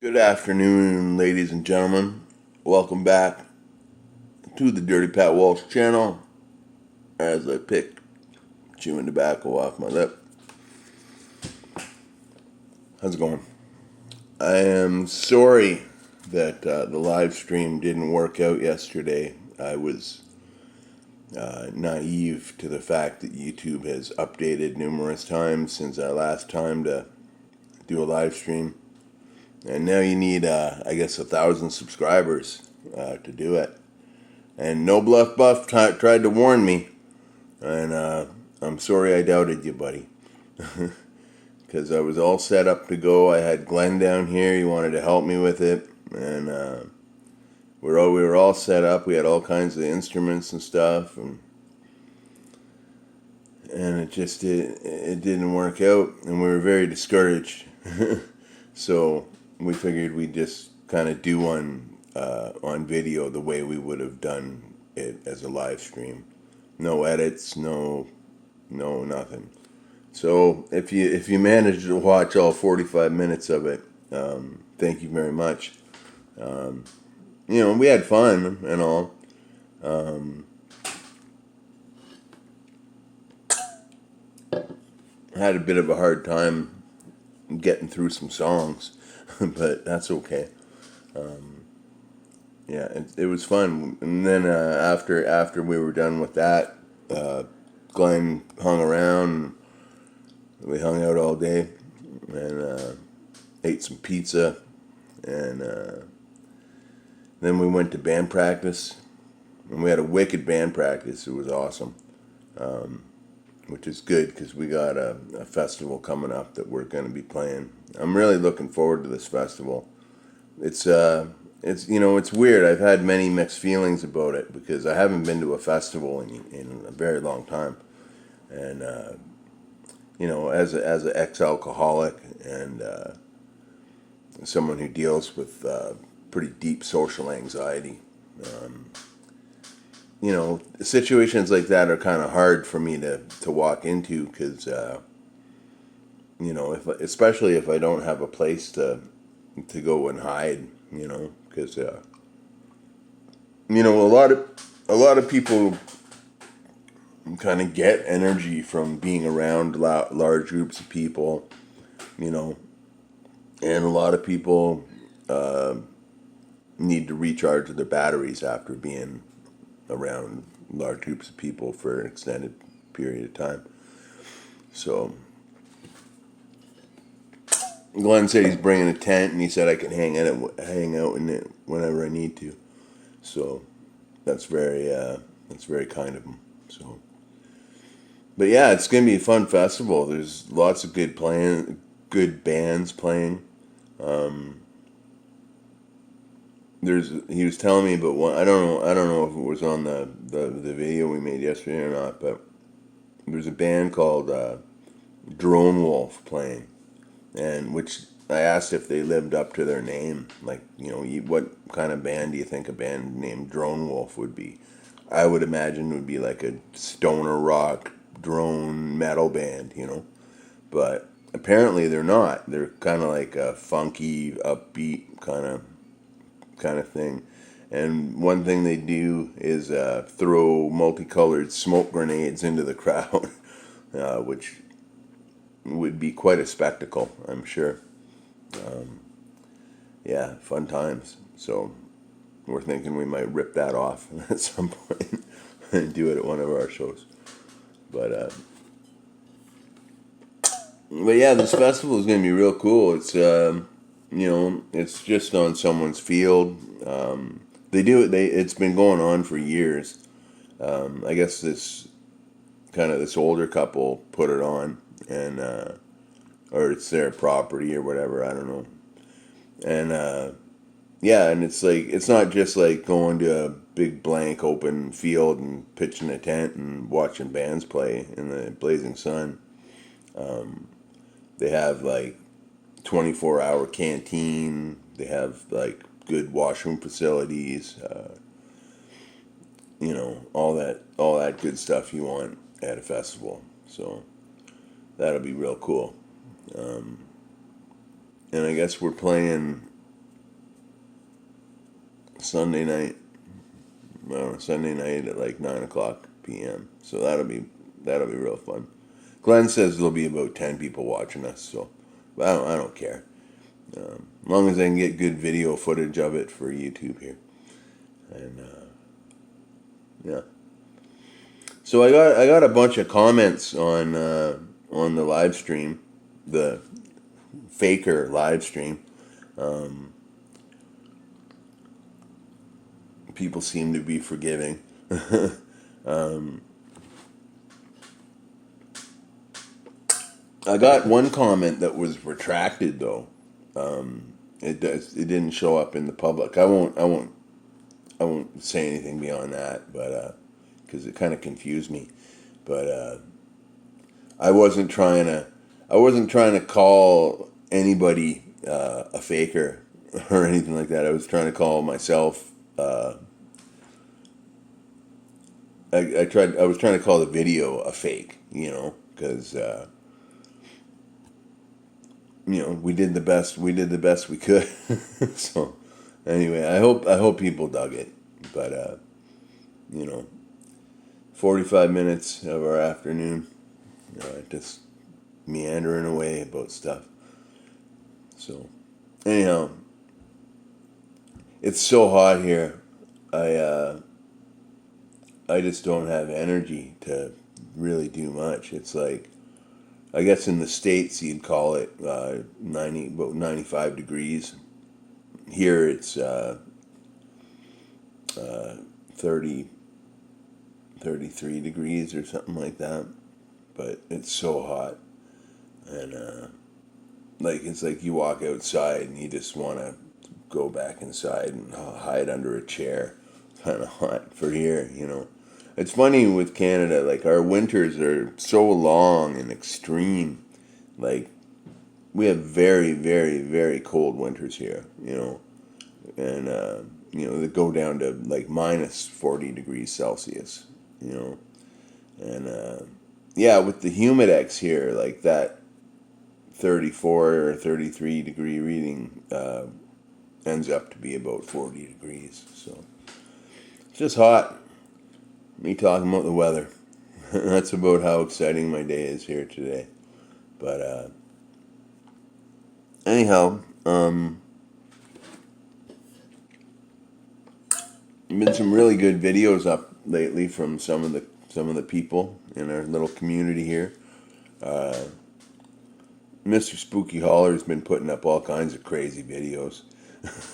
Good afternoon, ladies and gentlemen. Welcome back to the Dirty Pat Walsh channel as I pick chewing tobacco off my lip. How's it going? I am sorry that the live stream didn't work out yesterday. I was naive to the fact that YouTube has updated numerous times since our last time to do a live stream. And now you need, I guess, 1,000 subscribers to do it. And No Bluff Buff tried to warn me, and I'm sorry I doubted you, buddy. Because I was all set up to go. I had Glenn down here. He wanted to help me with it, and we were all set up. We had all kinds of instruments and stuff, and it didn't work out, and we were very discouraged. So we figured we'd just kind of do one on video the way we would have done it as a live stream. No edits, no nothing. So if you managed to watch all 45 minutes of it, thank you very much. We had fun and all. I had a bit of a hard time getting through some songs, but that's okay. It was fun. And then after we were done with that, Glenn hung around. We hung out all day and ate some pizza, and then we went to band practice, and we had a wicked band practice. It was awesome, which is good because we got a festival coming up that we're going to be playing. I'm really looking forward to this festival. It's weird. I've had many mixed feelings about it because I haven't been to a festival in a very long time, and as an ex-alcoholic and someone who deals with pretty deep social anxiety, situations like that are kind of hard for me to walk into because, especially if I don't have a place to go and hide, because a lot of people kind of get energy from being around large groups of people, and a lot of people need to recharge their batteries after being around large groups of people for an extended period of time. So Glenn said he's bringing a tent, and he said I can hang out in it whenever I need to. So that's very kind of him. So, but yeah, it's gonna be a fun festival. There's lots of good bands playing. He was telling me about one. I don't know if it was on the video we made yesterday or not, but there's a band called Drone Wolf playing, and which I asked if they lived up to their name. Like, what kind of band do you think a band named Drone Wolf would be? I would imagine it would be like a stoner rock drone metal band, But apparently they're not. They're kind of like a funky, upbeat kind of thing. And one thing they do is throw multicolored smoke grenades into the crowd, which would be quite a spectacle, I'm sure. Yeah, fun times. So we're thinking we might rip that off at some point and do it at one of our shows. But yeah, this festival is going to be real cool. It's it's just on someone's field. It's been going on for years. I guess this older couple put it on, and or it's their property or whatever. I don't know. And yeah, and it's like it's not just like going to a big blank open field and pitching a tent and watching bands play in the blazing sun. They have like 24-hour canteen. They have like good washroom facilities. All that good stuff you want at a festival. So that'll be real cool. And I guess we're playing Sunday night. Sunday night at like 9 o'clock p.m. So that'll be real fun. Glenn says there'll be about 10 people watching us, so I don't care. As long as I can get good video footage of it for YouTube here, and yeah. So I got a bunch of comments on the live stream, the faker live stream. People seem to be forgiving. I got one comment that was retracted though. It didn't show up in the public. I won't say anything beyond that, but because it kind of confused me. But I wasn't trying to call anybody a faker or anything like that. I was trying to call myself. I was trying to call the video a fake, because we did the best we could. So anyway, I hope people dug it, but 45 minutes of our afternoon, just meandering away about stuff. So anyhow, it's so hot here. I just don't have energy to really do much. It's like, I guess in the States you'd call it about 95 degrees. Here it's 30, 33 degrees or something like that. But it's so hot. And it's like you walk outside and you just want to go back inside and hide under a chair. Kind of hot for here, It's funny with Canada, like our winters are so long and extreme. Like we have very, very, very cold winters here, and they go down to like minus 40 degrees Celsius, and with the humidex here, like that 34 or 33 degree reading ends up to be about 40 degrees. So it's just hot. Me talking about the weather. That's about how exciting my day is here today. But anyhow, been some really good videos up lately from some of the people in our little community here. Mr. Spooky Holler's been putting up all kinds of crazy videos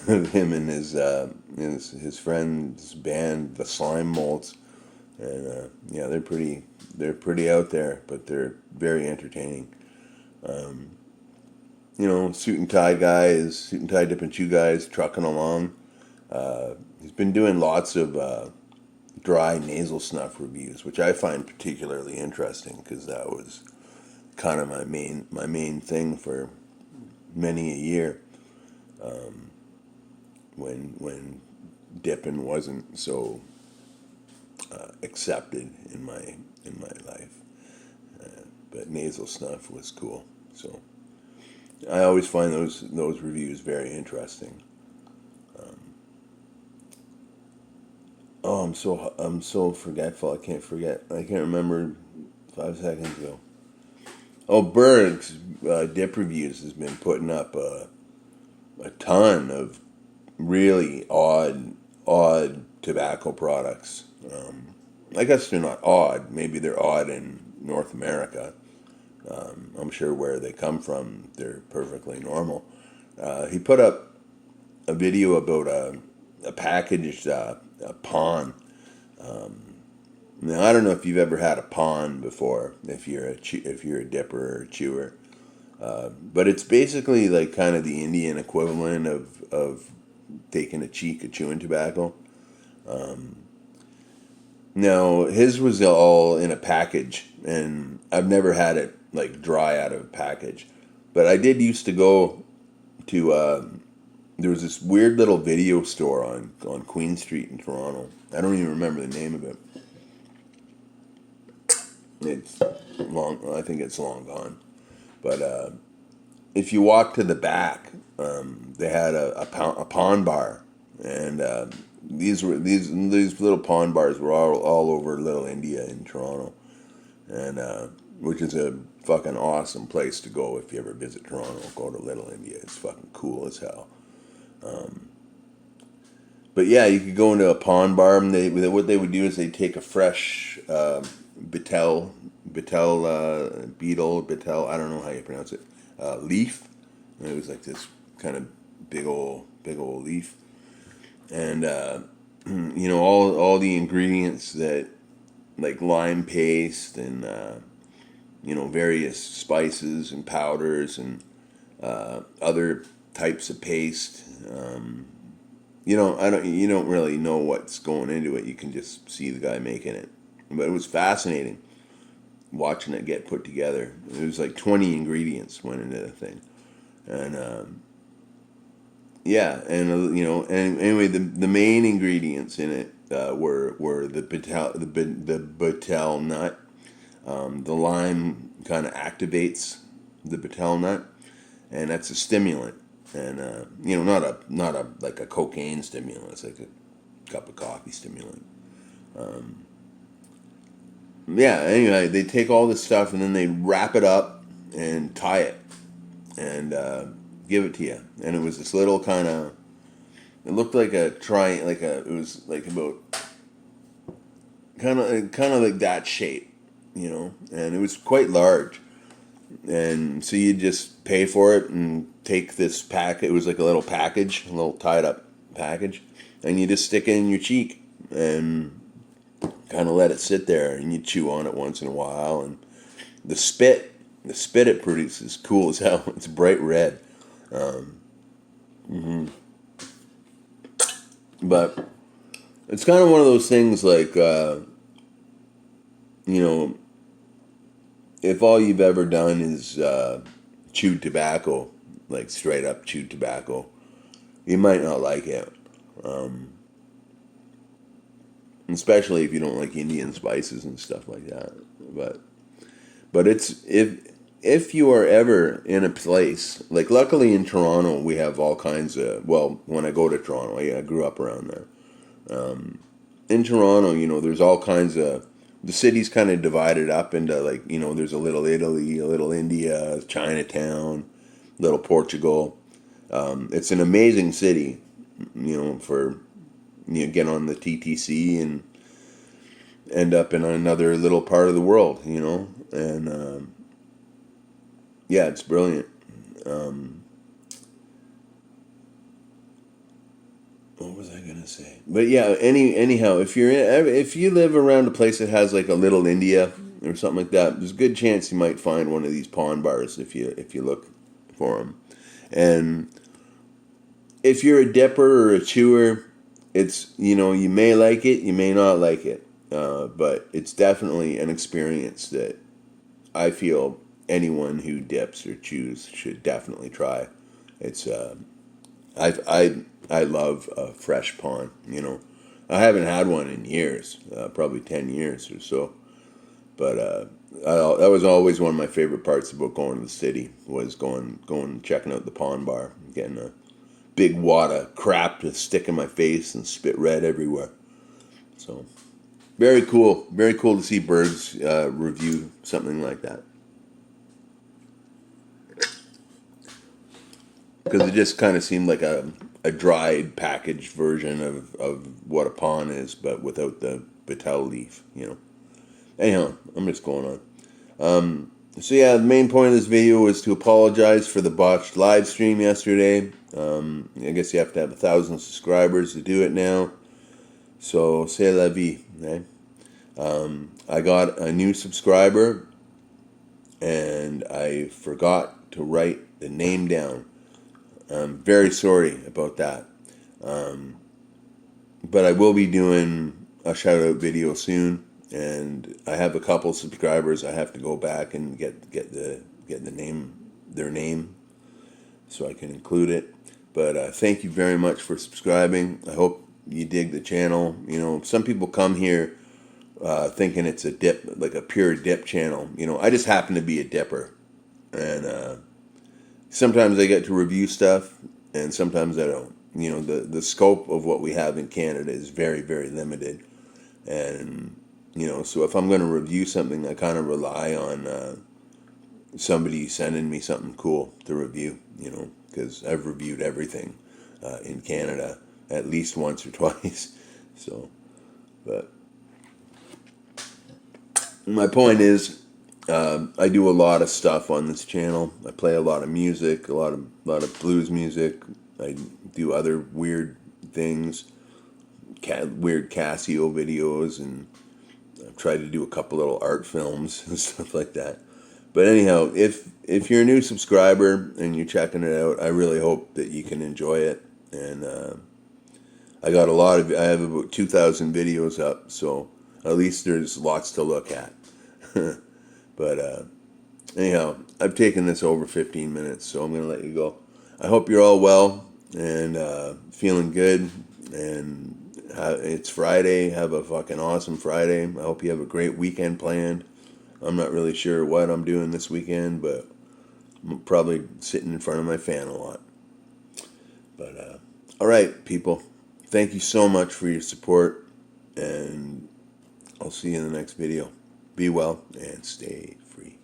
of him and his friend's band, the Slime Molds. And they're pretty out there, but they're very entertaining. Suit and tie dip and chew guys trucking along. He's been doing lots of dry nasal snuff reviews, which I find particularly interesting because that was kind of my main thing for many a year. When dipping wasn't so accepted in my life, but nasal snuff was cool. So I always find those reviews very interesting. I'm so forgetful. I can't remember 5 seconds ago. Oh, Berg's dip reviews has been putting up a ton of really odd tobacco products. I guess they're not odd. Maybe they're odd in North America. I'm sure where they come from, they're perfectly normal. He put up a video about a packaged Paan. Now I don't know if you've ever had a Paan before, if you're a dipper or a chewer, but it's basically like kind of the Indian equivalent of taking a cheek of chewing tobacco. Now his was all in a package, and I've never had it like dry out of a package, but I did used to go to. There was this weird little video store on Queen Street in Toronto. I don't even remember the name of it. It's long. I think it's long gone. But if you walk to the back, they had a Paan bar and these little Paan bars were all over Little India in Toronto, and which is a fucking awesome place to go if you ever visit Toronto. Go to Little India; it's fucking cool as hell. But yeah, you could go into a Paan bar, and what they would do is they take a fresh betel, I don't know how you pronounce it, leaf. And it was like this kind of big old leaf, and all the ingredients that, like lime paste and various spices and powders and other types of paste. You don't really know what's going into it. You can just see the guy making it. But it was fascinating watching it get put together. It was like 20 ingredients went into the thing, and yeah, and and anyway, the main ingredients in it were the betel nut. The lime kind of activates the betel nut, and that's a stimulant. And not a like a cocaine stimulant. It's like a cup of coffee stimulant. Yeah. Anyway, they take all this stuff and then they wrap it up and tie it and give it to you. And it was this little kind of. It looked like a triangle, it was like about kind of like that shape, and it was quite large. And so you just pay for it and take this pack. It was like a little package, a little tied up package, and you just stick it in your cheek and kind of let it sit there, and you chew on it once in a while. And the spit it produces is cool as hell. It's bright red. But it's kind of one of those things like, if all you've ever done is chewed tobacco, like straight up chewed tobacco, you might not like it. Especially if you don't like Indian spices and stuff like that. But it's if you are ever in a place like, luckily in Toronto we have all kinds of, well, when I go to Toronto, I grew up around there. In Toronto, there's all kinds of, the city's kind of divided up into, like, there's a little Italy, a little India, Chinatown, little Portugal. It's an amazing city, for get on the TTC and end up in another little part of the world, and yeah, it's brilliant. What was I gonna say? But yeah, anyhow, if you live around a place that has like a little India or something like that, there's a good chance you might find one of these Paan bars if you look for them. And if you're a dipper or a chewer, it's you may like it, you may not like it, but it's definitely an experience that I feel anyone who dips or chews should definitely try. It's I love a fresh Paan. I haven't had one in years, probably 10 years or so. But that was always one of my favorite parts about going to the city, was going checking out the Paan bar, getting a big wad of crap to stick in my face and spit red everywhere. So very cool to see Berg's review something like that. Because it just kind of seemed like a dried packaged version of what a Paan is, but without the betel leaf, Anyhow, I'm just going on. So yeah, the main point of this video was to apologize for the botched live stream yesterday. I guess you have to have 1,000 subscribers to do it now. So c'est la vie, eh? I got a new subscriber, and I forgot to write the name down. I'm very sorry about that. But I will be doing a shout out video soon, and I have a couple subscribers. I have to go back and get their name, so I can include it. But thank you very much for subscribing. I hope you dig the channel. Some people come here thinking it's a dip, like a pure dip channel. I just happen to be a dipper, and sometimes I get to review stuff, and sometimes I don't. the scope of what we have in Canada is very, very limited. And, so if I'm going to review something, I kind of rely on somebody sending me something cool to review, because I've reviewed everything in Canada at least once or twice. So, but my point is, I do a lot of stuff on this channel. I play a lot of music, a lot of blues music. I do other weird things, weird Casio videos, and I've tried to do a couple little art films and stuff like that. But anyhow, if you're a new subscriber and you're checking it out, I really hope that you can enjoy it. And I have about 2,000 videos up, so at least there's lots to look at. But anyhow, I've taken this over 15 minutes, so I'm going to let you go. I hope you're all well and feeling good. And it's Friday. Have a fucking awesome Friday. I hope you have a great weekend planned. I'm not really sure what I'm doing this weekend, but I'm probably sitting in front of my fan a lot. But all right, people. Thank you so much for your support, and I'll see you in the next video. Be well and stay free.